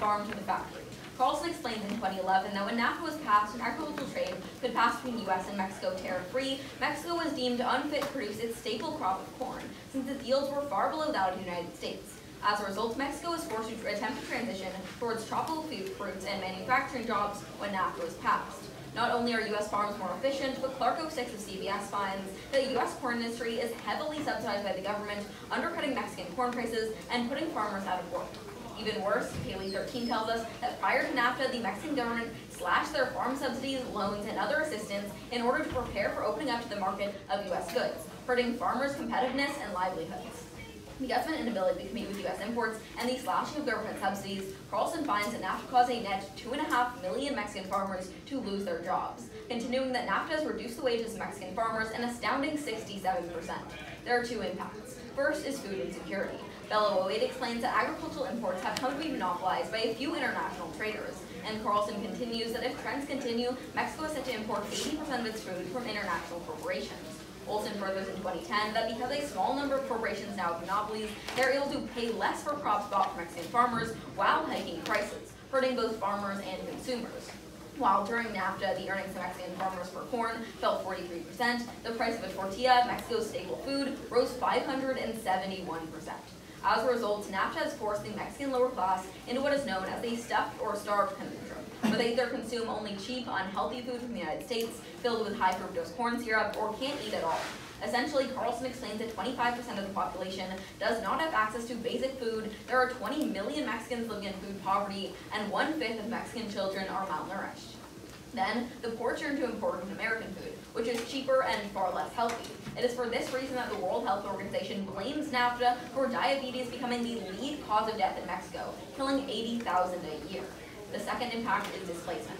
farm to the factory. Carlson explained in 2011 that when NAFTA was passed and agricultural trade could pass between the U.S. and Mexico tariff-free, Mexico was deemed unfit to produce its staple crop of corn, since its yields were far below that of the United States. As a result, Mexico was forced to attempt to transition towards tropical fruits and manufacturing jobs when NAFTA was passed. Not only are U.S. farms more efficient, but Clark 06 of CBS finds that the U.S. corn industry is heavily subsidized by the government, undercutting Mexican corn prices and putting farmers out of work. Even worse, Haley 13 tells us that prior to NAFTA, the Mexican government slashed their farm subsidies, loans, and other assistance in order to prepare for opening up to the market of U.S. goods, hurting farmers' competitiveness and livelihoods. Because of an inability to compete with U.S. imports and the slashing of government subsidies, Carlson finds that NAFTA caused a net 2.5 million Mexican farmers to lose their jobs, continuing that NAFTA has reduced the wages of Mexican farmers an astounding 67%. There are two impacts. First is food insecurity. Bella Wade explains that agricultural imports have come to be monopolized by a few international traders, and Carlson continues that if trends continue, Mexico is set to import 80% of its food from international corporations. Olson furthers in 2010 that because a small number of corporations now have monopolies, they're able to pay less for crops bought from Mexican farmers while hiking prices, hurting both farmers and consumers. While during NAFTA, the earnings of Mexican farmers for corn fell 43%, the price of a tortilla, Mexico's staple food, rose 571%. As a result, NAFTA has forced the Mexican lower class into what is known as a stuffed or starved conundrum, where they either consume only cheap, unhealthy food from the United States, filled with high fructose corn syrup, or can't eat at all. Essentially, Carlson explains that 25% of the population does not have access to basic food, there are 20 million Mexicans living in food poverty, and 1/5 of Mexican children are malnourished. Then, the poor turn to imported American food, which is cheaper and far less healthy. It is for this reason that the World Health Organization blames NAFTA for diabetes becoming the lead cause of death in Mexico, killing 80,000 a year. The second impact is displacement.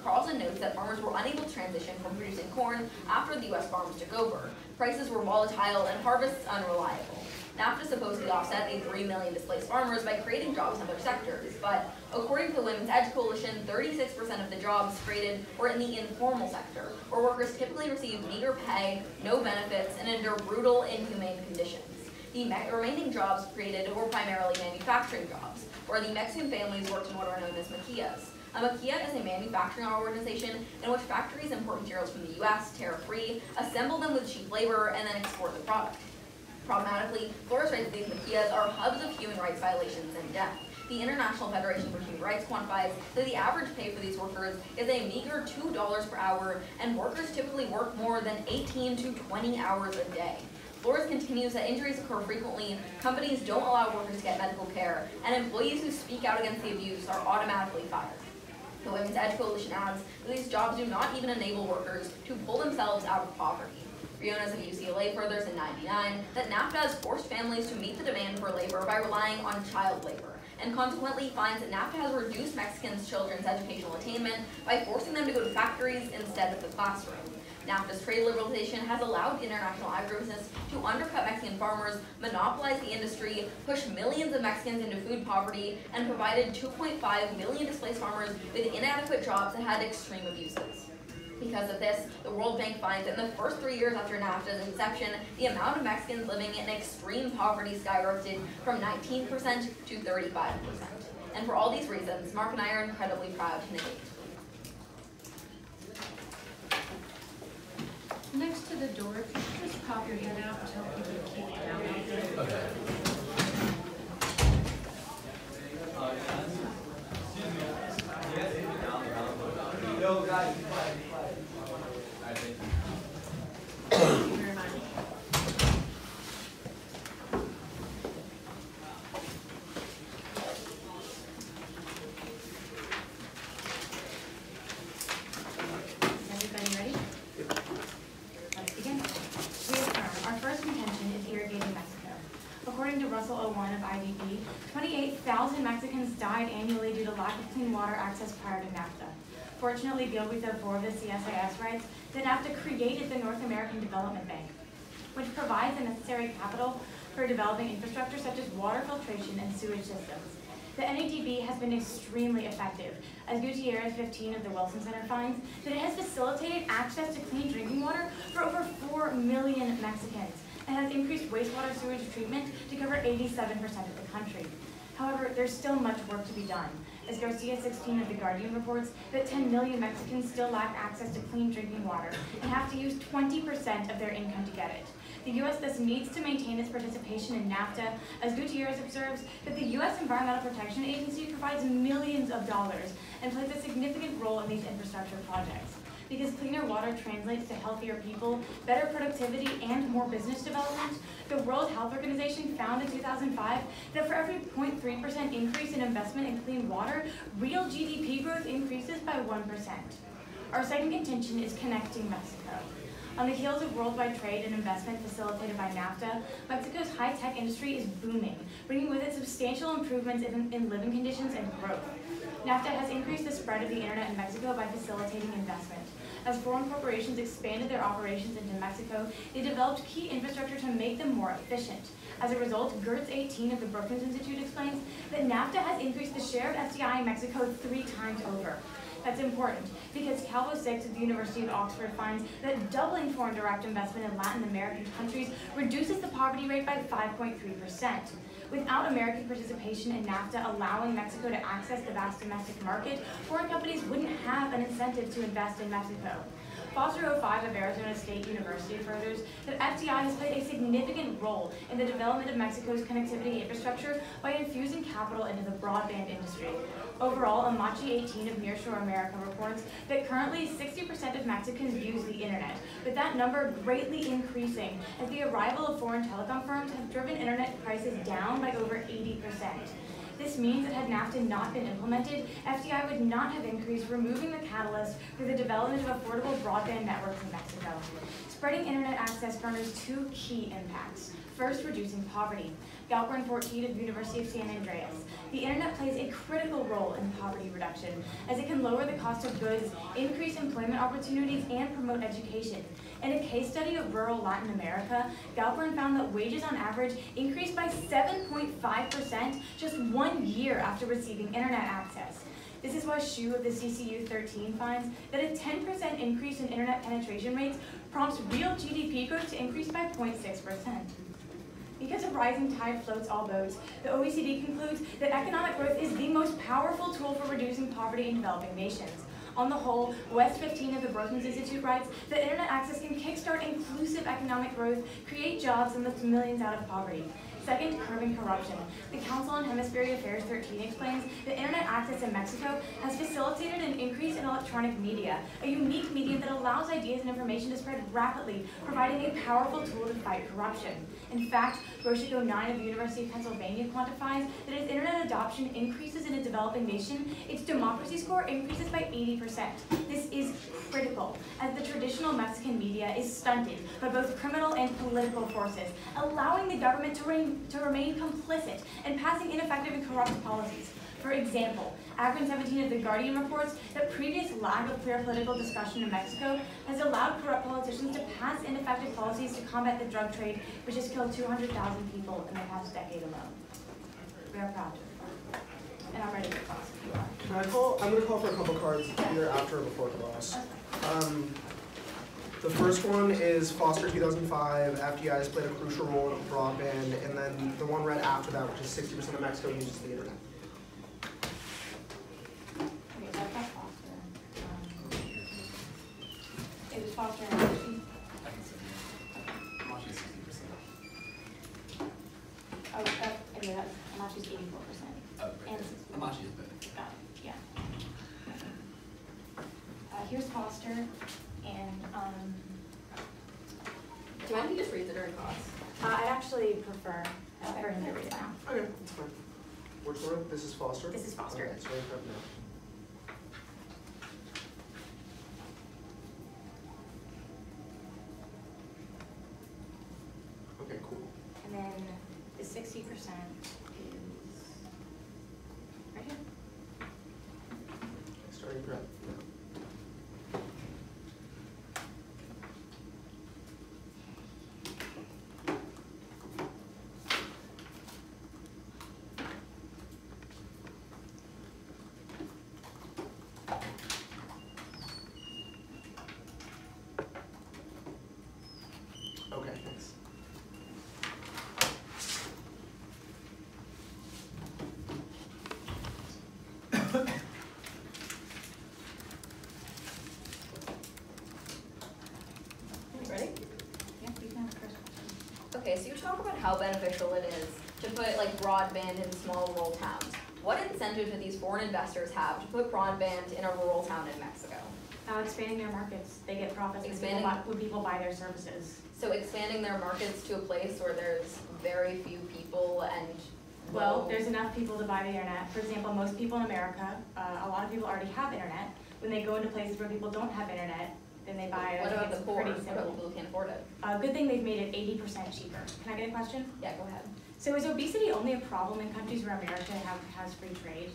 Carlson notes that farmers were unable to transition from producing corn after the U.S. farms took over. Prices were volatile and harvests unreliable. NAFTA supposedly offset the 3 million displaced farmers by creating jobs in other sectors, but according to the Women's Edge Coalition, 36% of the jobs created were in the informal sector, where workers typically receive meager pay, no benefits, and endure brutal, inhumane conditions. The remaining jobs created were primarily manufacturing jobs, where the Mexican families worked in what are known as maquillas. A maquilla is a manufacturing organization in which factories import materials from the U.S. tariff-free, assemble them with cheap labor, and then export the product. Problematically, Flores writes that these maquillas are hubs of human rights violations and death. The International Federation for Human Rights quantifies that the average pay for these workers is a meager $2 per hour, and workers typically work more than 18 to 20 hours a day. Flores continues that injuries occur frequently, companies don't allow workers to get medical care, and employees who speak out against the abuse are automatically fired. The Women's Edge Coalition adds that these jobs do not even enable workers to pull themselves out of poverty. Rionas of UCLA furthers in '99 that NAFTA has forced families to meet the demand for labor by relying on child labor, and consequently finds that NAFTA has reduced Mexican children's educational attainment by forcing them to go to factories instead of the classroom. NAFTA's trade liberalization has allowed international agribusiness to undercut Mexican farmers, monopolize the industry, push millions of Mexicans into food poverty, and provided 2.5 million displaced farmers with inadequate jobs that had extreme abuses. Because of this, the World Bank finds that in the first 3 years after NAFTA's inception, the amount of Mexicans living in extreme poverty skyrocketed from 19% to 35%. And for all these reasons, Mark and I are incredibly proud to negate. Next to the door, if you could just pop your head out and tell people to keep it down out there. Okay. No, guys. Thank you very much. Everybody ready? Let's begin. We affirm our first contention is irrigating Mexico. According to Russell 01 of IDB, 28,000 Mexicans died annually due to lack of clean water access prior to NAFTA. Fortunately, Gilbert 04 of the CSIS writes that NAFTA created the North American Development Bank, which provides the necessary capital for developing infrastructure such as water filtration and sewage systems. The NADB has been extremely effective, as Gutierrez 15 of the Wilson Center finds that it has facilitated access to clean drinking water for over 4 million Mexicans and has increased wastewater sewage treatment to cover 87% of the country. However, there's still much work to be done. as Garcia 16 of The Guardian reports that 10 million Mexicans still lack access to clean drinking water and have to use 20% of their income to get it. The U.S. thus needs to maintain its participation in NAFTA, as Gutierrez observes that the U.S. Environmental Protection Agency provides millions of dollars and plays a significant role in these infrastructure projects. Because cleaner water translates to healthier people, better productivity, and more business development, the World Health Organization found in 2005 that for every 0.3% increase in investment in clean water, real GDP growth increases by 1%. Our second contention is connecting Mexico. On the heels of worldwide trade and investment facilitated by NAFTA, Mexico's high-tech industry is booming, bringing with it substantial improvements in living conditions and growth. NAFTA has increased the spread of the internet in Mexico by facilitating investment. As foreign corporations expanded their operations into Mexico, they developed key infrastructure to make them more efficient. As a result, Gertz 18 of the Brookings Institute explains that NAFTA has increased the share of FDI in Mexico 3 times over. That's important because Calvo 6 of the University of Oxford finds that doubling foreign direct investment in Latin American countries reduces the poverty rate by 5.3%. Without American participation in NAFTA allowing Mexico to access the vast domestic market, foreign companies wouldn't have an incentive to invest in Mexico. Foster 05 of Arizona State University furthers that FDI has played a significant role in the development of Mexico's connectivity infrastructure by infusing capital into the broadband industry. Overall, Amachi 18 of Nearshore America reports that currently 60% of Mexicans use the internet, with that number greatly increasing as the arrival of foreign telecom firms have driven internet prices down by over 80%. This means that had NAFTA not been implemented, FDI would not have increased, removing the catalyst for the development of affordable broadband networks in Mexico. Spreading internet access garners 2 key impacts. First, reducing poverty. Galperin 14 of the University of San Andreas. The internet plays a critical role in poverty reduction, as it can lower the cost of goods, increase employment opportunities, and promote education. In a case study of rural Latin America, Galperin found that wages on average increased by 7.5% just 1 year after receiving internet access. This is why Xu of the CCU 13 finds that a 10% increase in internet penetration rates prompts real GDP growth to increase by 0.6%. Because a rising tide floats all boats, the OECD concludes that economic growth is the most powerful tool for reducing poverty in developing nations. On the whole, West 15 of the Brookings Institute writes that internet access can kickstart inclusive economic growth, create jobs, and lift millions out of poverty. Second, curbing corruption. The Council on Hemispheric Affairs 13 explains that internet access in Mexico has facilitated an increase in electronic media, a unique medium that allows ideas and information to spread rapidly, providing a powerful tool to fight corruption. In fact, Roshiko 9 of the University of Pennsylvania quantifies that as internet adoption increases in a developing nation, its democracy score increases by 80%. This is critical, as the traditional Mexican media is stunted by both criminal and political forces, allowing the government to remain complicit in passing ineffective and corrupt policies. For example, Akron 17 of The Guardian reports that previous lack of clear political discussion in Mexico has allowed corrupt politicians to pass ineffective policies to combat the drug trade, which has killed 200,000 people in the past decade alone. We are proud to report. And I'm ready for class if you are. I'm going to call for a couple cards, either after or before class. The first one is Foster 2005, FDI has played a crucial role in broadband, and then the one right after that, which is 60% of Mexico uses the internet. Okay, so I've got Foster. It was Foster and Amachi. Amachi's 60%. Oh, okay, that's Amachi's 84%. Oh, And Amachi is better. yeah. Here's Foster, and Do you mind if he just reads it during class? I'd actually prefer for him to read it now. Okay, that's fine. Which one? This is Foster? This is Foster. Okay, so right now. Okay, cool. And then the 60% is right here. Starting prep. Okay, thanks. talk about how beneficial it is to put like broadband in small rural towns. What incentive do these foreign investors have to put broadband in a rural town in Mexico? Expanding their markets, they get profits when people buy their services. So expanding their markets to a place where there's very few people and well, there's enough people to buy the internet. For example, most people in America, a lot of people already have internet. When they go into places where people don't have internet, then they buy it. What about the poor? Pretty simple. What about people who can't afford it? Good thing they've made it 80% cheaper. Can I get a question? Yeah, go ahead. So is obesity only a problem in countries where America has free trade?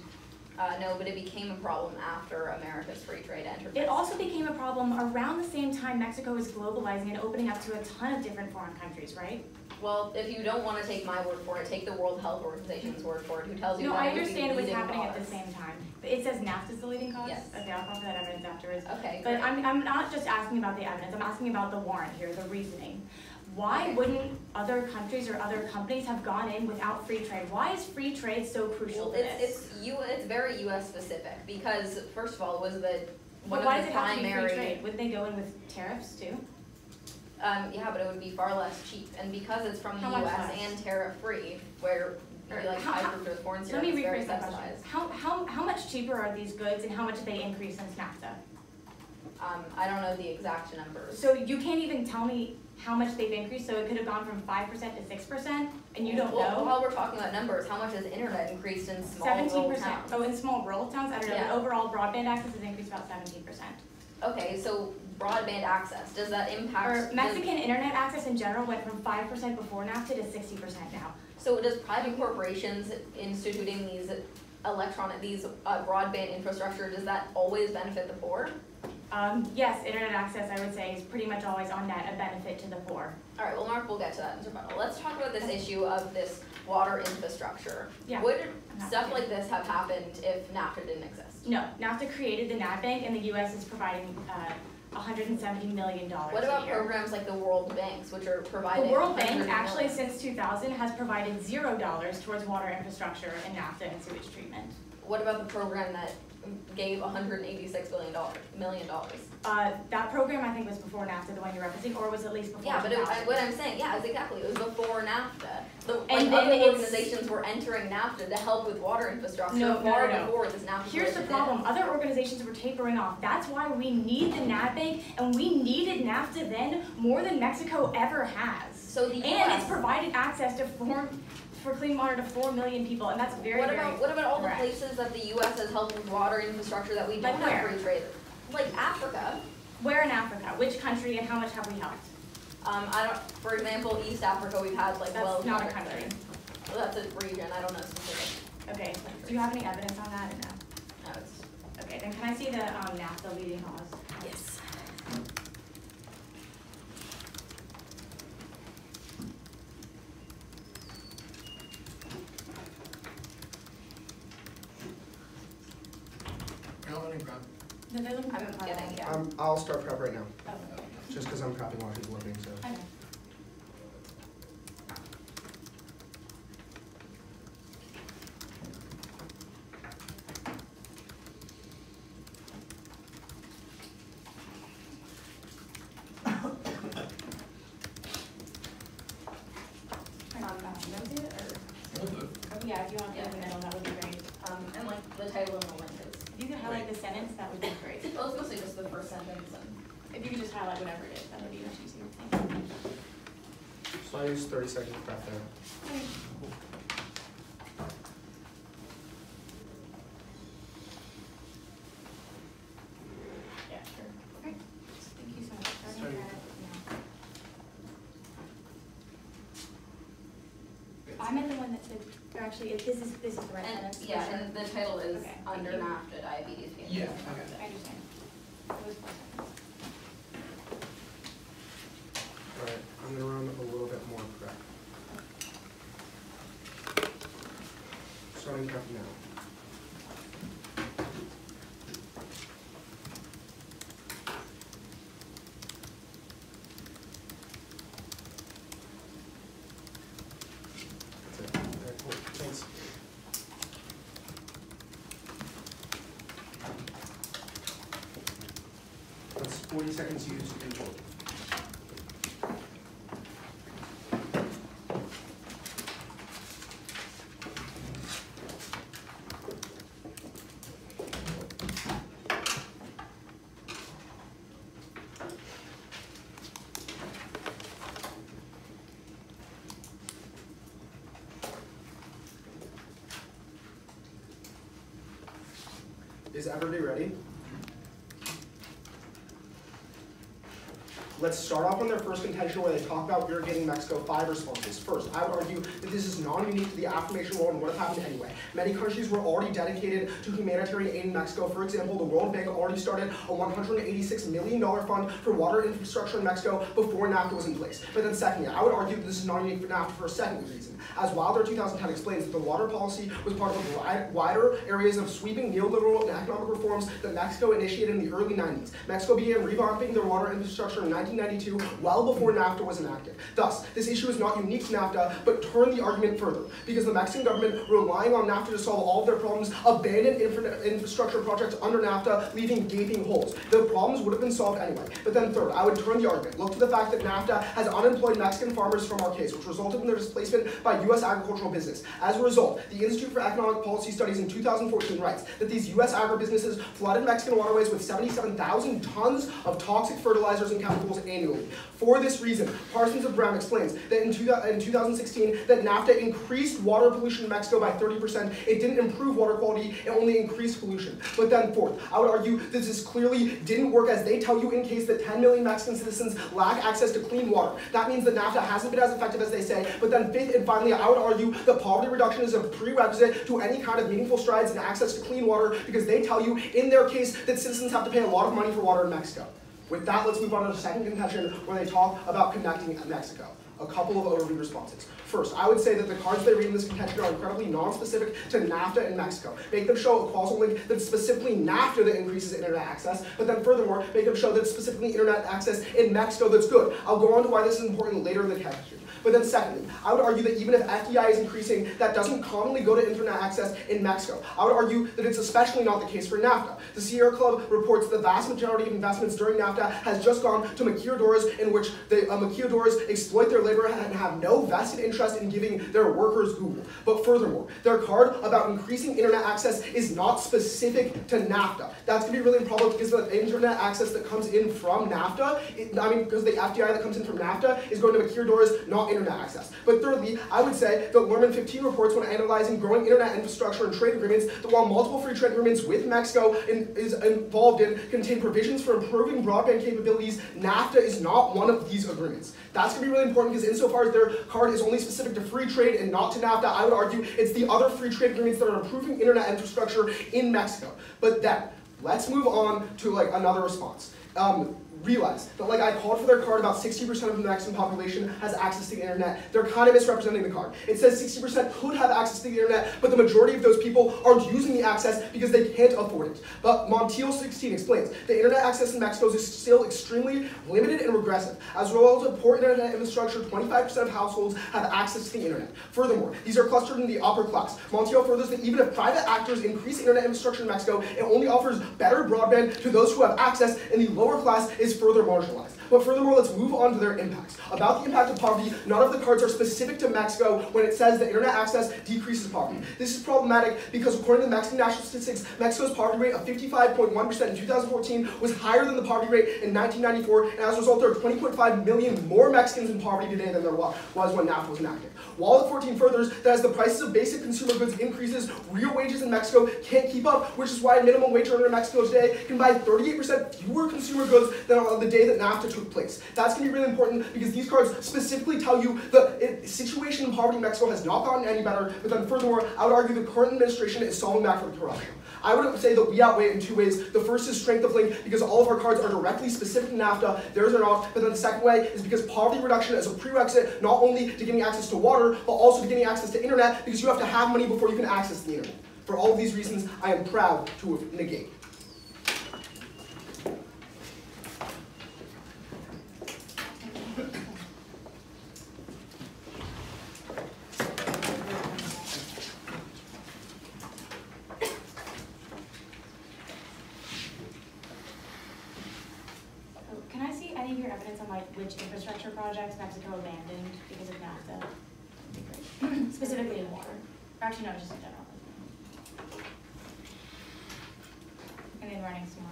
No, but it became a problem after America's free trade entered. It also became a problem around the same time Mexico was globalizing and opening up to a ton of different foreign countries, right? Well, if you don't want to take my word for it, take the World Health Organization's word for it, who tells you no, that I it would be understand the what's leading happening at cause. the same time. But it says NAFTA's the leading cause? Yes. Okay, I'll come to that evidence afterwards. Okay, But great. I'm not just asking about the evidence, I'm asking about the warrant here, the reasoning. Why Okay. wouldn't other countries or other companies have gone in without free trade? Why is free trade so crucial Well, to this? it's very U.S. specific because first of all, was the one But why of does the it have to be primary. free trade? Wouldn't they go in with tariffs too? Yeah, but it would be far less cheap, and because it's from the How much U.S. less? and tariff-free, where Or like how- high how- fructose corn So syrup let is me very rephrase that question. subsidized. How much cheaper are these goods and how much have they increased since NAFTA? I don't know the exact numbers. So you can't even tell me how much they've increased, so it could have gone from 5% to 6%, and you don't Well, know? while we're talking about numbers, how much has internet increased in small rural 17%. towns? Oh, in small rural towns, I don't know, Yeah. but overall broadband access has increased about 17%. Okay, so broadband access, does that impact? Or Mexican internet access in general went from 5% before NAFTA to 60% now. So does private corporations instituting these broadband infrastructure, does that always benefit the poor? Yes, internet access, I would say, is pretty much always on net a benefit to the poor. All right, well, Mark, we'll get to that in rebuttal. Let's talk about this issue of this water infrastructure. Yeah. Would I'm stuff happy. like this have happened if NAFTA didn't exist? No, NAFTA created the NAT Bank, and the U.S. is providing $170 million What a about year. programs like the World Banks, which are The providing? World Bank, $100 actually, million? since 2000, has provided $0 towards water infrastructure in NAFTA and sewage treatment. What about the program that gave $186 million? That program, I think, was before NAFTA, the one you're referencing, or was it at least before Yeah, but 2000? what I'm saying, yeah, it's exactly, it was before NAFTA. And then Other it's- organizations were entering NAFTA to help with water infrastructure No, far no. before this NAFTA. Here's the was problem, other organizations were tapering off. That's why we need the NAT Bank, and we needed NAFTA then more than Mexico ever has. So the And US it's provided access to for clean water to 4 million people, and that's very, What very about all the correct. places that the U.S. has helped with water infrastructure that we don't Like have where? free trade? Like Africa. Where in Africa? Which country and how much have we helped? For example, East Africa, we've had like That's wells. not a water country. there. Well, that's a region, I don't know specific. Okay, do you have any evidence on that or no? No, it's, Okay, then can I see the NAFTA leading cause? yes. No, they're looking for I'm the getting, cause. yeah. I'll start prep right now, Oh, just because I'm copying while he's looking, so. okay. You want to do it, or? Yeah, if you want to in the middle, that would be great. And like the title and the link is, If you could highlight the sentence, that would be great. well, it's mostly just the first sentence and. If you could just highlight whatever it is, that would be much easier. Thank you. So I use 30 seconds prep there. Yeah, sure. Okay. Thank you so much. Starting at it now. I meant the one that said, or actually, if this is the right And, sentence. for yeah, sure. and the title is Okay, thank Under you. NAFTA Diabetes. Yeah, I understand. It was 4 seconds. Alright, I'm gonna run a little bit more prep. Starting prep now. That's it. Alright, cool. Thanks. That's 40 seconds used in total. Is everybody ready? Let's start off on their first contention where they talk about irrigating Mexico. 5 responses. First, I would argue that this is non-unique to the affirmation war and would have happened anyway. Many countries were already dedicated to humanitarian aid in Mexico. For example, the World Bank already started a $186 million fund for water infrastructure in Mexico before NAFTA was in place. But then secondly, I would argue that this is non-unique for NAFTA for a second reason. As Wilder 2010 explains, the water policy was part of the wider areas of sweeping neoliberal and economic reforms that Mexico initiated in the early 90s. Mexico began revamping their water infrastructure in 1992, well before NAFTA was enacted. Thus, this issue is not unique to NAFTA, but turn the argument further, because the Mexican government, relying on NAFTA to solve all of their problems, abandoned infrastructure projects under NAFTA, leaving gaping holes. The problems would have been solved anyway. But then third, I would turn the argument. Look to the fact that NAFTA has unemployed Mexican farmers from our case, which resulted in their displacement by U.S. agricultural business. As a result, the Institute for Economic Policy Studies in 2014 writes that these U.S. agribusinesses flooded Mexican waterways with 77,000 tons of toxic fertilizers and chemicals annually. For this reason, Parsons of Brown explains that in 2016 that NAFTA increased water pollution in Mexico by 30%. It didn't improve water quality, it only increased pollution. But then fourth, I would argue that this clearly didn't work as they tell you in case that 10 million Mexican citizens lack access to clean water. That means that NAFTA hasn't been as effective as they say. But then fifth and finally, I would argue that poverty reduction is a prerequisite to any kind of meaningful strides in access to clean water, because they tell you in their case that citizens have to pay a lot of money for water in Mexico. With that, let's move on to the second contention where they talk about connecting Mexico. A couple of overview responses. First, I would say that the cards they read in this contention are incredibly non-specific to NAFTA and Mexico. Make them show a causal link that's specifically NAFTA that increases internet access, but then furthermore, make them show that it's specifically internet access in Mexico that's good. I'll go on to why this is important later in the contention. But then secondly, I would argue that even if FDI is increasing, that doesn't commonly go to internet access in Mexico. I would argue that it's especially not the case for NAFTA. The Sierra Club reports the vast majority of investments during NAFTA has just gone to maquiladoras, in which the maquiladoras exploit their labor and have no vested interest in giving their workers Google. But furthermore, their card about increasing internet access is not specific to NAFTA. That's going to be really improbable because the internet access that comes in from NAFTA, because the FDI that comes in from NAFTA is going to maquiladoras, not internet access. But thirdly, I would say that Lerman 15 reports when analyzing growing internet infrastructure and trade agreements that while multiple free trade agreements with Mexico is involved in contain provisions for improving broadband capabilities, NAFTA is not one of these agreements. That's going to be really important because insofar as their card is only specific to free trade and not to NAFTA, I would argue it's the other free trade agreements that are improving internet infrastructure in Mexico. But then, let's move on to another response. Realize that I called for their card, about 60% of the Mexican population has access to the internet. They're kind of misrepresenting the card. It says 60% could have access to the internet, but the majority of those people aren't using the access because they can't afford it. But Montiel 16 explains the internet access in Mexico is still extremely limited and regressive. As a result of poor internet infrastructure, 25% of households have access to the internet. Furthermore, these are clustered in the upper class. Montiel furthers that even if private actors increase internet infrastructure in Mexico, it only offers better broadband to those who have access, and the lower class is further marginalized. But furthermore, let's move on to their impacts. About the impact of poverty, none of the cards are specific to Mexico when it says that internet access decreases poverty. This is problematic because according to the Mexican national statistics, Mexico's poverty rate of 55.1% in 2014 was higher than the poverty rate in 1994, and as a result, there are 20.5 million more Mexicans in poverty today than there was when NAFTA was enacted. Wallet 14 furthers that as the prices of basic consumer goods increases, real wages in Mexico can't keep up, which is why a minimum wage earner in Mexico today can buy 38% fewer consumer goods than on the day that NAFTA took place. That's going to be really important because these cards specifically tell you the situation in poverty in Mexico has not gotten any better, but then furthermore, I would argue the current administration is solving that for the corruption. I would say that we outweigh it in two ways. The first is strength of link because all of our cards are directly specific to NAFTA, theirs are not, but then the second way is because poverty reduction is a prerequisite not only to getting access to water, but also to getting access to internet because you have to have money before you can access the internet. For all of these reasons, I am proud to negate. Can I see any of your evidence on which infrastructure projects Mexico abandoned because of NAFTA? That'd be great. Specifically in water. Or actually, no, just in general. And then running some more.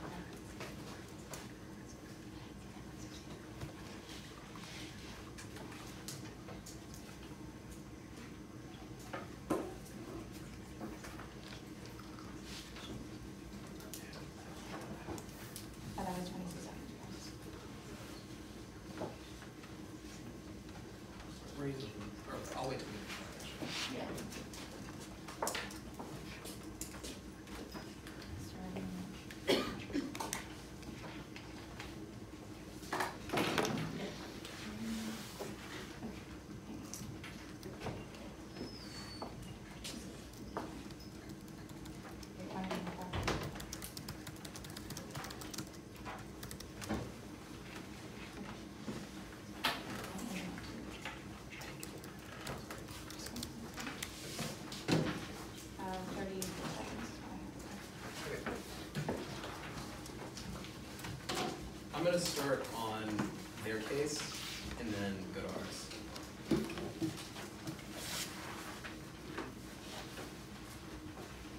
I'm going to start on their case and then go to ours.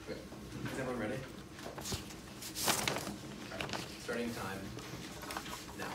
Okay. Is everyone ready? Starting time now.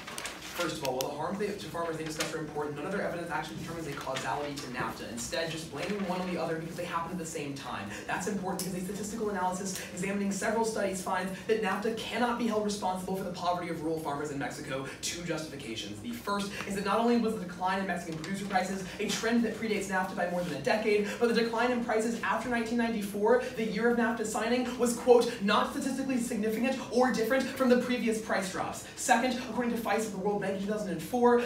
First of all, while the harm to farmers they discussed are important, none of their evidence actually determines a causality to NAFTA. Instead, just blaming one on the other because they happen at the same time. That's important because a statistical analysis examining several studies finds that NAFTA cannot be held responsible for the poverty of rural farmers in Mexico. Two justifications. The first is that not only was the decline in Mexican producer prices a trend that predates NAFTA by more than a decade, but the decline in prices after 1994, the year of NAFTA signing, was, quote, not statistically significant or different from the previous price drops. Second, according to FICE of the World Bank in 2004,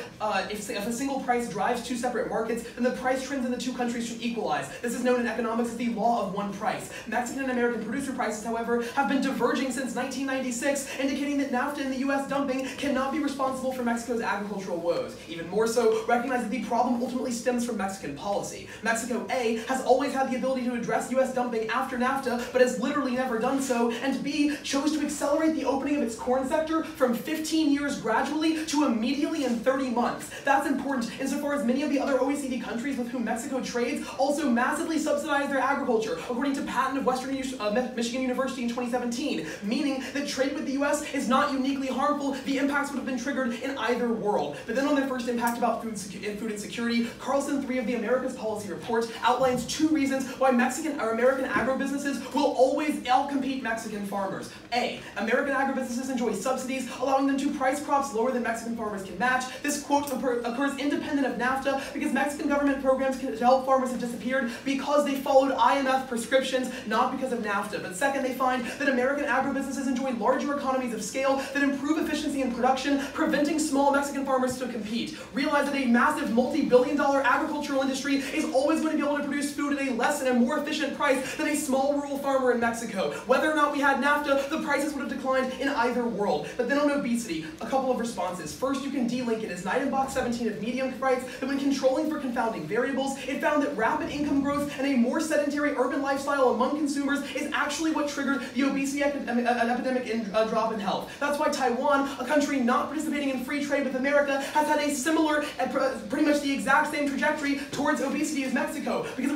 if a single price drives two separate markets, then the price trends in the two countries should equalize. This is known in economics as the law of one price. Mexican and American producer prices, however, have been diverging since 1996, indicating that NAFTA and the U.S. dumping cannot be responsible for Mexico's agricultural woes. Even more so, recognize that the problem ultimately stems from Mexican policy. Mexico, A, has always had the ability to address U.S. dumping after NAFTA, but has literally never done so, and B, chose to accelerate the opening of its corn sector from 15 years gradually to immediately in 30 months. That's important insofar as many of the other OECD countries with whom Mexico trades also massively subsidize their agriculture, according to Patton of Western Michigan University in 2017, meaning that trade with the US is not uniquely harmful. The impacts would have been triggered in either world. But then on their first impact about food insecurity, Carlson 3 of the Americas Policy Report outlines two reasons why Mexican or American agribusinesses will always outcompete Mexican farmers. A, American agribusinesses enjoy subsidies, allowing them to price crops lower than Mexican farmers can match. This, quote, occurs independent of NAFTA because Mexican government programs to help farmers have disappeared because they followed IMF prescriptions, not because of NAFTA. But second, they find that American agribusinesses enjoy larger economies of scale that improve efficiency in production, preventing small Mexican farmers to compete. Realize that a massive multi-billion-dollar agricultural industry is always going to be able to produce food at a less and a more efficient price than a small rural farmer in Mexico. Whether or not we had NAFTA, the prices would have declined in either world. But then on obesity, a couple of responses. First, you can de-link it as Knight and Box 17 of Medium writes that when controlling for confounding variables, it found that rapid income growth and a more sedentary urban lifestyle among consumers is actually what triggered the obesity epidemic drop in health. That's why Taiwan, a country not participating in free trade with America, has had a similar, pretty much the exact same trajectory towards obesity as Mexico, because it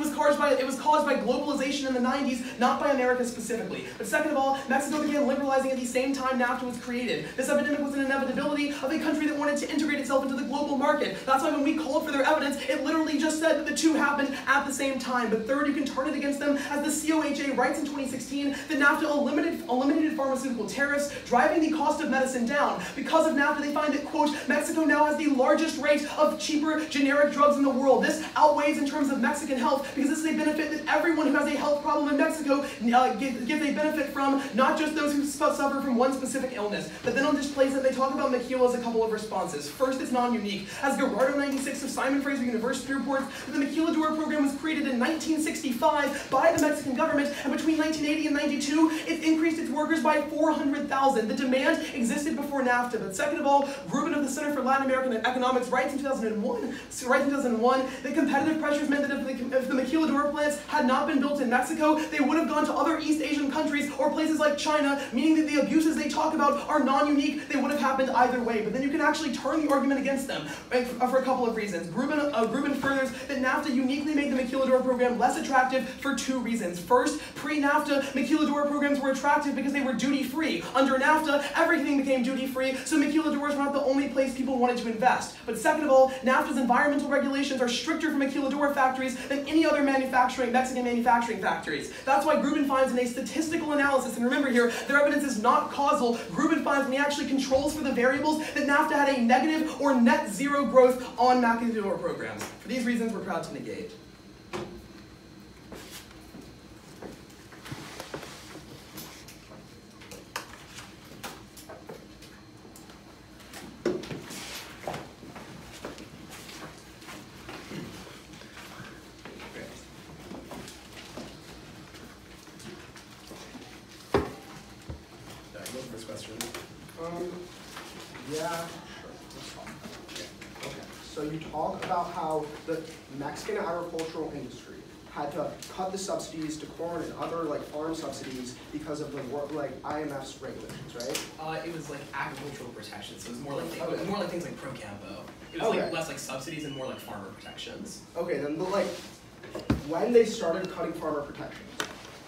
was caused by globalization in the 90s, not by America specifically. But second of all, Mexico began liberalizing at the same time NAFTA was created. This epidemic was an inevitability of a country that wanted to integrate itself into the global market. That's why when we called for their evidence, it literally just said that the two happened at the same time. But third, you can turn it against them, as the COHA writes in 2016 that NAFTA eliminated pharmaceutical tariffs, driving the cost of medicine down. Because of NAFTA, they find that, quote, Mexico now has the largest rate of cheaper generic drugs in the world. This outweighs in terms of Mexican health, because this is a benefit that everyone who has a health problem in Mexico gets a benefit from, not just those who suffer from one specific illness. But then on displacement, they talk about maquilas a couple of responses. First, it's non-unique. As Gerardo 96 of Simon Fraser University reports, that the Maquiladora program was created in 1965 by the Mexican government, and between 1980 and 92, it increased its workers by 400,000. The demand existed before NAFTA. But second of all, Rubin of the Center for Latin American Economics writes in 2001 that competitive pressures meant that if the Maquiladora plants had not been built in Mexico, they would have gone to other East Asian countries or places like China, meaning that the abuses they talk about are non-unique. They would have happened either way. But then you can actually turn the argument against them for a couple of reasons. Rubin furthers that NAFTA uniquely made the Maquiladora program less attractive for two reasons. First, pre-NAFTA, Maquiladora programs were attractive because they were duty-free. Under NAFTA, everything became duty-free, so Maquiladoras were not the only place people wanted to invest. But second of all, NAFTA's environmental regulations are stricter for Maquiladora factories than any other Mexican manufacturing factories. That's why Grubin finds in a statistical analysis, and remember here, their evidence is not causal. Grubin finds when he actually controls for the variables that NAFTA had a negative or net zero growth on Maquiladora programs. For these reasons, we're proud to negate. So you talk about how the Mexican agricultural industry had to cut the subsidies to corn and other like farm subsidies because of the IMF's regulations, right? It was like agricultural protection, so it was more like things like pro campo. It was Okay. like less like subsidies and more like farmer protections. Okay, then when they started cutting farmer protections,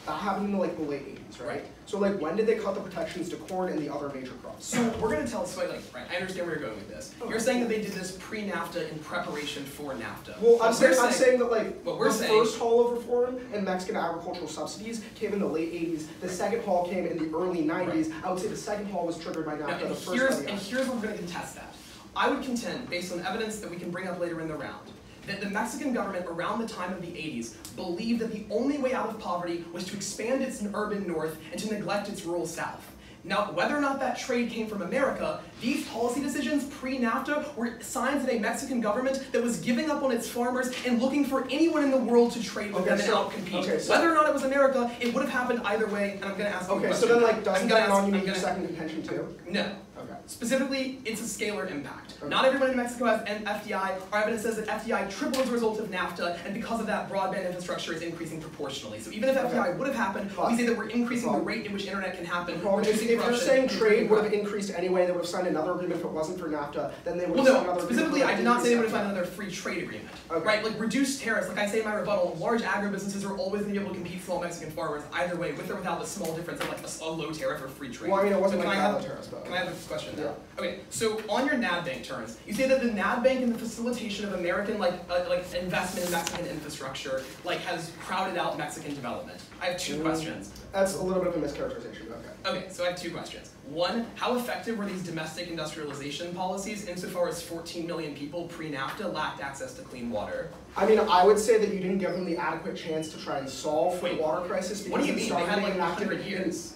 that happened in the late 80s, right? Right. So when did they cut the protections to corn and the other major crops? So we're gonna tell right, I understand where you're going with this. Okay. You're saying that they did this pre-NAFTA in preparation for NAFTA. Well, I'm What we're saying that what we're the saying- first haul of reform and Mexican agricultural subsidies came in the late 80s. The second haul came in the early 90s. I would say the second haul was triggered by Now, NAFTA. and The first here's by the and here's where we're gonna contest that. I would contend, based on evidence that we can bring up later in the round, that the Mexican government around the time of the 80s believed that the only way out of poverty was to expand its urban north and to neglect its rural south. Now, whether or not that trade came from America, these policy decisions pre-NAFTA were signs of a Mexican government that was giving up on its farmers and looking for anyone in the world to trade with Okay, them and so- outcompete. okay, so- Whether or not it was America, it would have happened either way, and I'm gonna ask you a Okay, question. so then I'm doesn't gonna that ask- non I'm unique gonna- second contention too? No. Okay. Specifically, it's a scalar impact. Okay. Not everyone in Mexico has an FDI. Our evidence says that FDI tripled as a result of NAFTA, and because of that, broadband infrastructure is increasing proportionally. So even if FDI would have happened, we say that we're increasing the rate in which internet can happen, Well, if reducing you're corruption, saying improving trade would have crime. increased anyway, they would have signed another agreement if it wasn't for NAFTA, then they would Well, have signed no, another specifically, I agreement. did not say they would have increased signed another free trade agreement. Okay. Right? Like, reduced tariffs, like I say in my rebuttal, large agribusinesses are always going to be able to compete small Mexican farmers either way, with or without the small difference of like a low tariff or free trade. Well, I mean, it wasn't So like can I that have- with tariffs, but. Can I have a question now? Yeah. Okay, so on your NAD Bank terms, you say that the NAD Bank and the facilitation of American investment in Mexican infrastructure has crowded out Mexican development. I have two questions. That's a little bit of a mischaracterization, but okay. Okay, so I have two questions. One, how effective were these domestic industrialization policies insofar as 14 million people pre-NAFTA lacked access to clean water? I mean, I would say that you didn't give them the adequate chance to try and solve Wait, the water crisis because What do you it mean? They started had being like enacted 100 in- years.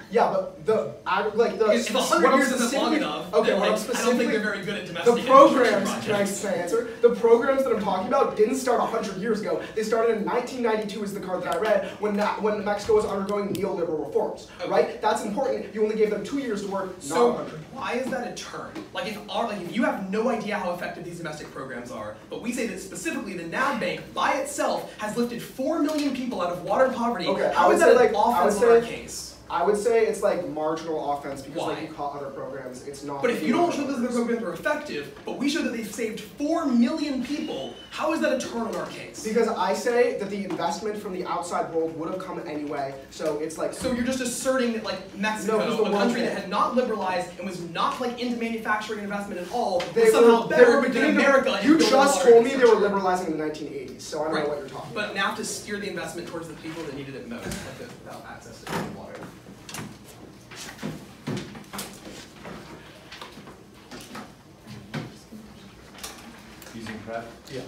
Yeah, but If 100 years isn't long enough, Okay, then what I'm I don't think specifically they're very good at domestic the programs, infrastructure can I projects. say answer? The programs that I'm talking about didn't start 100 years ago. They started in 1992 is the card that I read when Mexico was undergoing neoliberal reforms, Okay. right? That's important. You only gave them 2 years to work, not So 100. why is that a turn? If you have no idea how effective these domestic programs are, but we say that specifically the NAB Bank by itself has lifted 4 million people out of water poverty, Okay, how I is would that say, an I would offense in our say, case? I would say it's like marginal offense because Why? you caught other programs. It's not. But if you don't show that the programs are effective, but we show that they've saved 4 million people, how is that a turn on our case? Because I say that the investment from the outside world would have come anyway, so it's like. So you're just asserting that Mexico, No, 'cause the a one country thing- that had not liberalized and was not into manufacturing investment at all, They was somehow were better than beginning to- America. in You building just water told me they were infrastructure. liberalizing in the 1980s, so I don't Right. know what you're talking But about. now to steer the investment towards the people that needed it most, like those without access to clean water. Using prep? Yeah.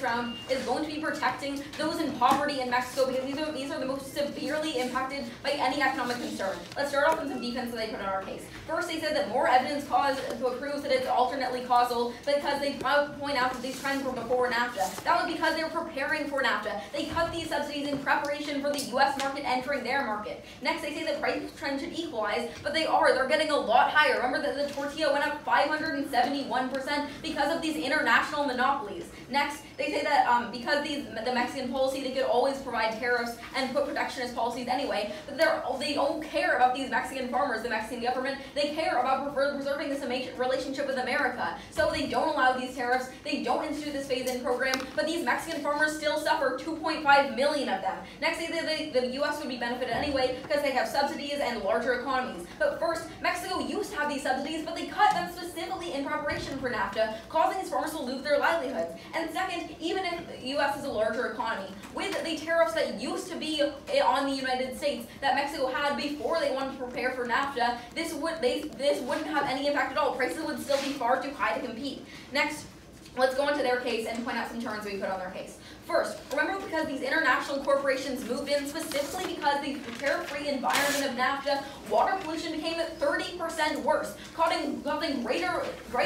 round is going to be protecting those in poverty in Mexico, because these are the most severely impacted by any economic concern. Let's start off with some defense that they put in our case. First, they said that more evidence proves that it's alternately causal because they point out that these trends were before NAFTA. That was because they were preparing for NAFTA. They cut these subsidies in preparation for the U.S. market entering their market. Next, they say that price trends should equalize, but they are. They're getting a lot higher. Remember that the tortilla went up 571% because of these international monopolies. Next, they say that because the Mexican policy, they could always provide tariffs and put protectionist policies anyway, but they don't care about these Mexican farmers, the Mexican government. They care about preserving this relationship with America. So they don't allow these tariffs, they don't institute this phase-in program, but these Mexican farmers still suffer, 2.5 million of them. Next, they say that the U.S. would be benefited anyway because they have subsidies and larger economies. But first, Mexico used to have these subsidies, but they cut them specifically in preparation for NAFTA, causing these farmers to lose their livelihoods. And second, even if the U.S. is a larger economy, with the tariffs that used to be on the United States that Mexico had before they wanted to prepare for NAFTA, this wouldn't have any impact at all. Prices would still be far too high to compete. Next, let's go into their case and point out some terms we put on their case. First, remember because these international corporations moved in specifically because the tariff-free environment of NAFTA, water pollution became 30% worse, causing great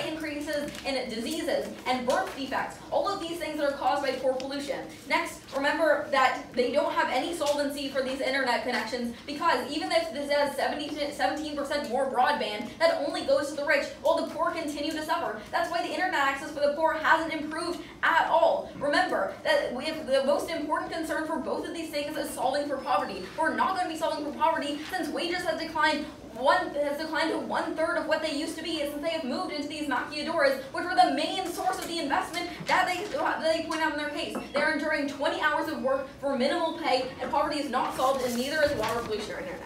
increases in diseases and birth defects. All of these things that are caused by poor pollution. Next, remember that they don't have any solvency for these internet connections because even if this has 17% more broadband, that only goes to the rich, while the poor continue to suffer. That's why the internet access for the poor hasn't improved at all. Remember that the most important concern for both of these things is solving for poverty. We're not going to be solving for poverty since wages have declined to 1/3 of what they used to be since they have moved into these maquiladoras, which were the main source of the investment that they point out in their case. They're enduring 20 hours of work for minimal pay, and poverty is not solved, and neither is water pollution or internet.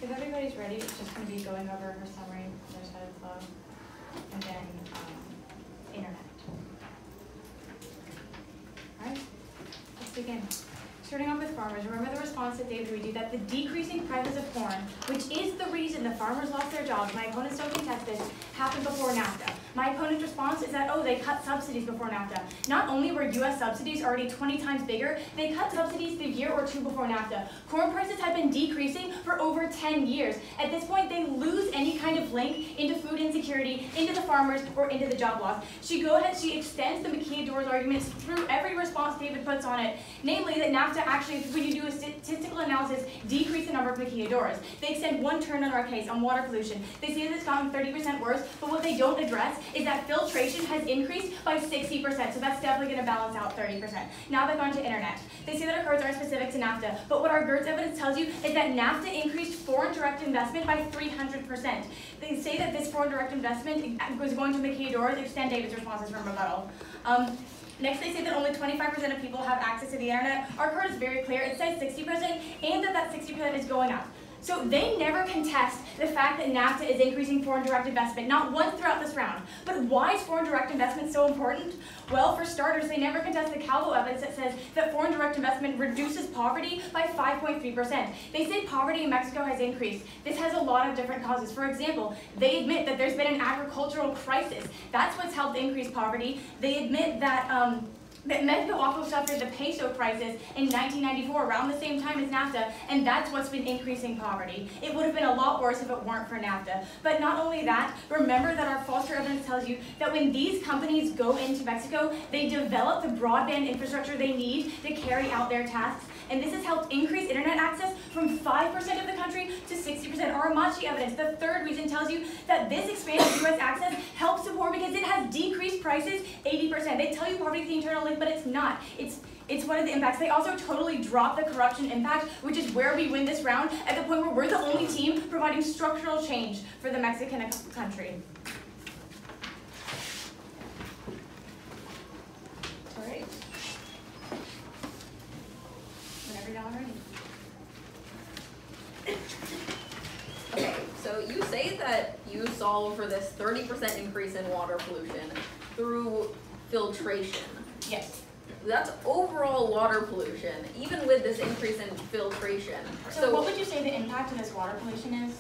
If everybody's ready, it's just going to be going over her summary, their side of the flow, and then internet. All right, let's begin. Starting off with farmers, remember the response that David read you that the decreasing prices of corn, which is the reason the farmers lost their jobs, my opponents don't contest this, happened before NAFTA. My opponent's response is that, oh, they cut subsidies before NAFTA. Not only were U.S. subsidies already 20 times bigger, they cut subsidies the year or two before NAFTA. Corn prices had been decreasing for over 10 years. At this point, they lose any kind of link into food insecurity, into the farmers, or into the job loss. She extends the maquiladoras arguments through every response David puts on it, namely that NAFTA actually, when you do a statistical analysis, decrease the number of maquiladoras. They extend one turn on our case on water pollution. They say that it's gotten 30% worse, but what they don't address is that filtration has increased by 60%, so that's definitely going to balance out 30%. Now they've gone to internet. They say that our GERDs aren't specific to NAFTA, but what our GERDs evidence tells you is that NAFTA increased foreign direct investment by 300%. They say that this foreign direct investment was going to maquiladoras. Extend David's responses from rebuttal. Next, they say that only 25% of people have access to the internet. Our card is very clear. It says 60%, and that 60% is going up. So they never contest the fact that NAFTA is increasing foreign direct investment, not once throughout this round. But why is foreign direct investment so important? Well, for starters, they never contest the Calvo evidence that says that foreign direct investment reduces poverty by 5.3%. They say poverty in Mexico has increased. This has a lot of different causes. For example, they admit that there's been an agricultural crisis. That's what's helped increase poverty. They admit that Mexico also suffered the peso crisis in 1994, around the same time as NAFTA, and that's what's been increasing poverty. It would have been a lot worse if it weren't for NAFTA. But not only that, remember that our foster evidence tells you that when these companies go into Mexico, they develop the broadband infrastructure they need to carry out their tasks. And this has helped increase internet access from 5% of the country to 60%. Our Amachi evidence, the third reason, tells you that this expanded U.S. access helps support because it has decreased prices 80%. They tell you poverty is the internal link, but it's not. It's one of the impacts. They also totally drop the corruption impact, which is where we win this round, at the point where we're the only team providing structural change for the Mexican country. All right. Whenever y'all are ready. Okay, so you say that you solve for this 30% increase in water pollution through filtration. Yes. That's overall water pollution, even with this increase in filtration. So what would you say the impact of this water pollution is?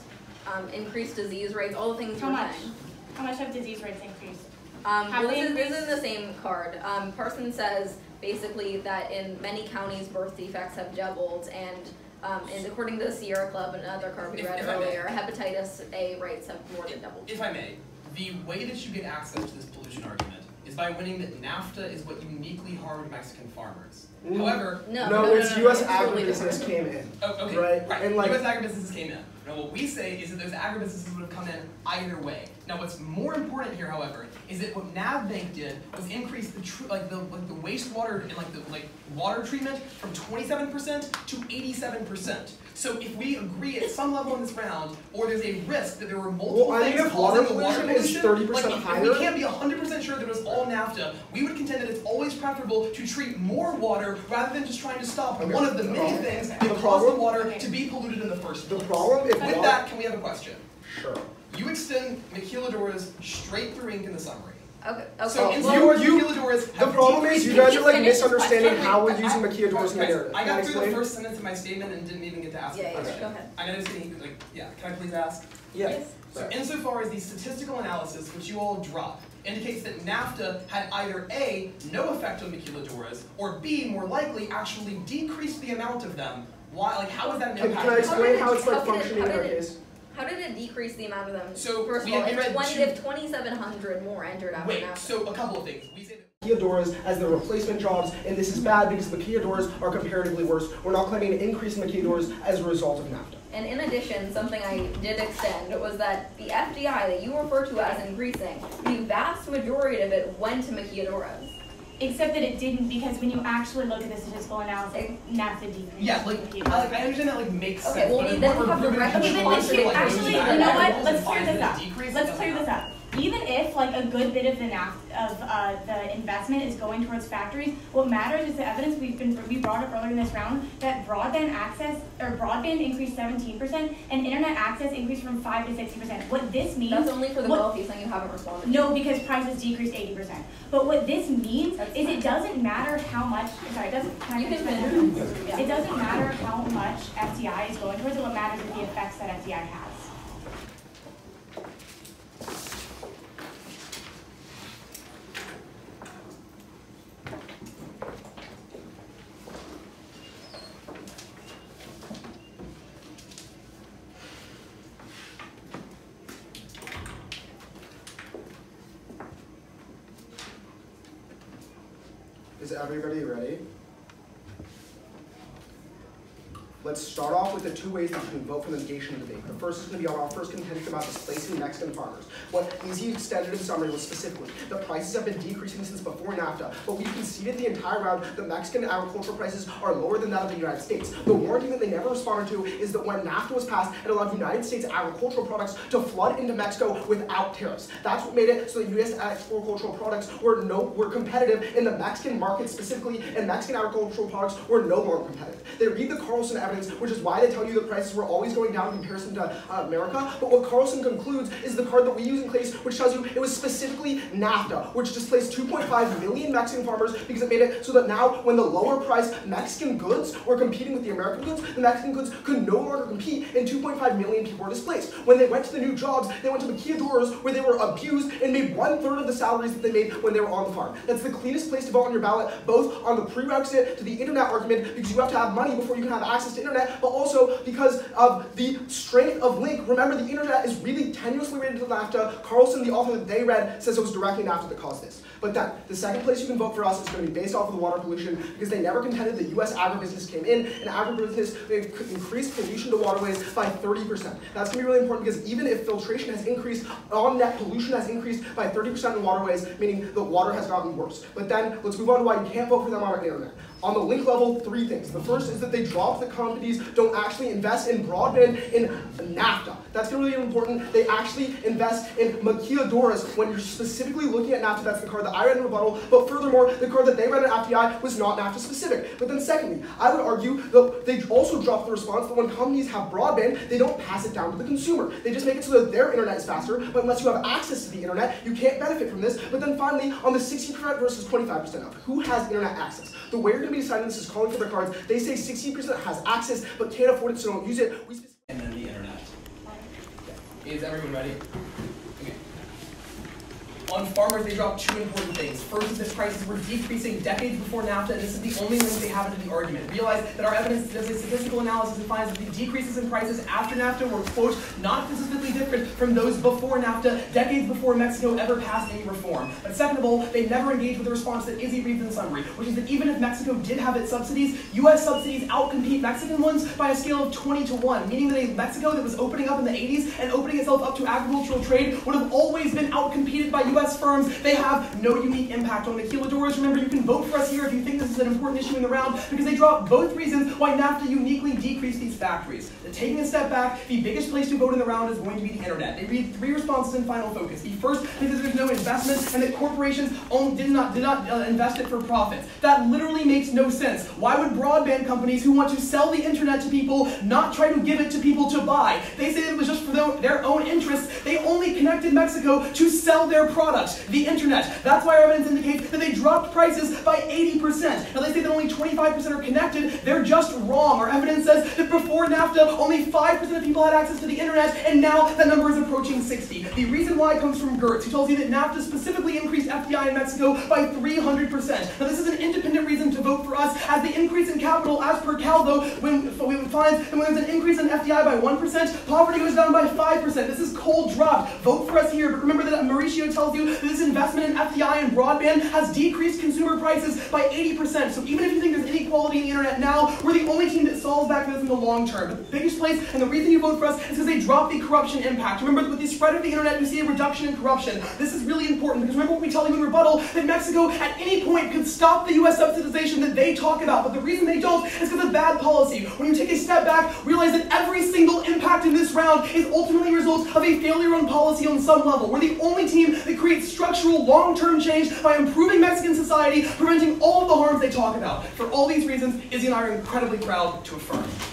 Increased disease rates, all the things How you're much? saying. How much have disease rates increased? Well, they this is in the same card. Person says basically that in many counties birth defects have doubled, and according to the Sierra Club and another card we read If I may. earlier, hepatitis A rates have more than doubled. If I may, the way that you get access to this pollution argument is by winning that NAFTA is what uniquely harmed Mexican farmers. However, No, it's U.S. totally agribusiness different. came in. oh, okay, Right, and like- U.S. agribusinesses came in. Now what we say is that those agribusinesses would have come in either way. Now what's more important here, however, is that what NavBank did was increase the the wastewater and water treatment from 27% to 87%. So if we agree at some level in this round, or there's a risk that there were multiple Well, I mean, things if water causing the water pollution is pollution, 30% if higher- we can't be 100% sure that it was all NAFTA, we would contend that it's always preferable to treat more water rather than just trying to stop Okay. one of the many things that caused the problem- water to be polluted in the first The place. problem, if With water, that, can we have a question? sure. You extend maquiladoras straight through ink in the summary. Okay, So okay. in Well, some words, you- maquiladoras The have problem is decreased- you guys are like Finish the misunderstanding question. how we're using maquiladoras in the Guys, narrative. I Can got through explain? the first sentence of my statement and didn't even get to ask Yeah, the yeah, question. go ahead. I know this thing, can I please ask? Yeah. So insofar as the statistical analysis, which you all dropped, indicates that NAFTA had either A, no effect on maquiladoras, or B, more likely, actually decreased the amount of them. Why? Like, how is that an Can impact? I explain how it's like How did it- functioning in how our did it- case? How did it decrease the amount of them? So, first we of all, had read two- if 2,700 more entered after Wait, NAFTA. so a couple of things. We say that Maquiladoras as the replacement jobs, and this is bad because maquiladoras are comparatively worse. We're not claiming an increase in maquiladoras as a result of NAFTA. And in addition, something I did extend was that the FDI that you refer to as increasing, the vast majority of it went to maquiladoras. Except that it didn't, because when you actually look at the statistical analysis, NAFTA decreased. yeah, I understand that makes Okay, sense, well, but we if then we're have the proving record- Okay, but let's controversial, clear, like, actually, those you know what? variables Let's and clear find this that up. it decreased, Let's it clear doesn't this up. Even if like a good bit of the the investment is going towards factories, what matters is the evidence we brought up earlier in this round that broadband increased 17% and internet access increased from 5 to 60%. What this means That's only for the what- wealthy, something you haven't responded to. No, because prices decreased 80%. But what this means That's is fine. it doesn't matter how much. Sorry, it doesn't. Can I You can finish? finish. Yeah. It doesn't matter how much FDI is going towards it. What matters is the effects that FDI has. Is everybody ready? Let's start off with the two ways that you can vote for the negation of debate. The first is going to be on our first contention about displacing Mexican farmers. What Easy extended in summary was specifically the prices have been decreasing since before NAFTA, but we conceded the entire round that Mexican agricultural prices are lower than that of the United States. The one thing that they never responded to is that when NAFTA was passed, it allowed United States agricultural products to flood into Mexico without tariffs. That's what made it so that U.S. agricultural products were competitive in the Mexican market specifically, and Mexican agricultural products were no longer competitive. They read the Carlson evidence evidence, which is why they tell you that prices were always going down in comparison to America. But what Carlson concludes is the card that we use in case, which tells you it was specifically NAFTA, which displaced 2.5 million Mexican farmers because it made it so that now when the lower priced Mexican goods were competing with the American goods, the Mexican goods could no longer compete and 2.5 million people were displaced. When they went to the new jobs, they went to maquiladoras where they were abused and made 1/3 of the salaries that they made when they were on the farm. That's the cleanest place to vote on your ballot, both on the prerequisite to the internet argument, because you have to have money before you can have access to internet, but also because of the strength of link. Remember, the internet is really tenuously related to NAFTA. Carlson, the author that they read, says it was directly NAFTA that caused this. But then, the second place you can vote for us is going to be based off of the water pollution, because they never contended that U.S. agribusiness came in, and agribusiness increased pollution to waterways by 30%. That's going to be really important, because even if filtration has increased, on-net pollution has increased by 30% in waterways, meaning the water has gotten worse. But then, let's move on to why you can't vote for them on our internet. On the link level, 3 things. The first is that they dropped the companies don't actually invest in broadband in NAFTA. That's really important. They actually invest in maquiladoras. When you're specifically looking at NAFTA, that's the card that I read in rebuttal, but furthermore, the card that they read in FDI was not NAFTA specific. But then secondly, I would argue that they also dropped the response that when companies have broadband, they don't pass it down to the consumer. They just make it so that their internet is faster, but unless you have access to the internet, you can't benefit from this. But then finally, on the 60% versus 25% of who has internet access? The way you're going to be deciding this is calling for their cards. They say 60% has access, but can't afford it, so don't use it. And then the internet. Is everyone ready? Okay. On farmers, they dropped 2 important things. First is that prices were decreasing decades before NAFTA, and this is the only link they have into the argument. Realize that our evidence does a statistical analysis and finds that the decreases in prices after NAFTA were, quote, not statistically different from those before NAFTA, decades before Mexico ever passed any reform. But second of all, they never engaged with the response that Izzy reads in the summary, which is that even if Mexico did have its subsidies, U.S. subsidies outcompete Mexican ones by a scale of 20-1, meaning that a Mexico that was opening up in the 80s and opening itself up to agricultural trade would have always been outcompeted by U.S. firms. They have no unique impact on maquiladoras. Remember, you can vote for us here if you think this is an important issue in the round, because they drop both reasons why NAFTA uniquely decreased these factories. Taking a step back, the biggest place to vote in the round is going to be the internet. They read 3 responses in final focus. The first is that there's no investment and that corporations did not invest it for profits. That literally makes no sense. Why would broadband companies who want to sell the internet to people not try to give it to people to buy? They say it was just for their own interests. They only connected Mexico to sell their products, the internet. That's why our evidence indicates that they dropped prices by 80%. Now they say that only 25% are connected. They're just wrong. Our evidence says that before NAFTA, only 5% of people had access to the internet, and now that number is approaching 60. The reason why comes from Gertz, who tells you that NAFTA specifically increased FDI in Mexico by 300%. Now this is an independent reason to vote for us, as the increase in capital, as per Cal, though, when we find that when there's an increase in FDI by 1%, poverty goes down by 5%. This is cold dropped. Vote for us here, but remember that Mauricio tells you that this investment in FDI and broadband has decreased consumer prices by 80%. So even if you think there's inequality in the internet now, we're the only team that solves back for this in the long term. But the biggest place, and the reason you vote for us, is because they drop the corruption impact. Remember that with the spread of the internet, we see a reduction in corruption. This is really important, because remember what we tell you in rebuttal, that Mexico at any point could stop the U.S. subsidization that they talk about. But the reason they don't is because of bad policy. When you take a step back, realize that every single impact in this round is ultimately a result of a failure on policy on some level. We're the only team that creates structural, long-term change by improving Mexican society, preventing all of the harms they talk about. For all these reasons, Izzy and I are incredibly proud to affirm.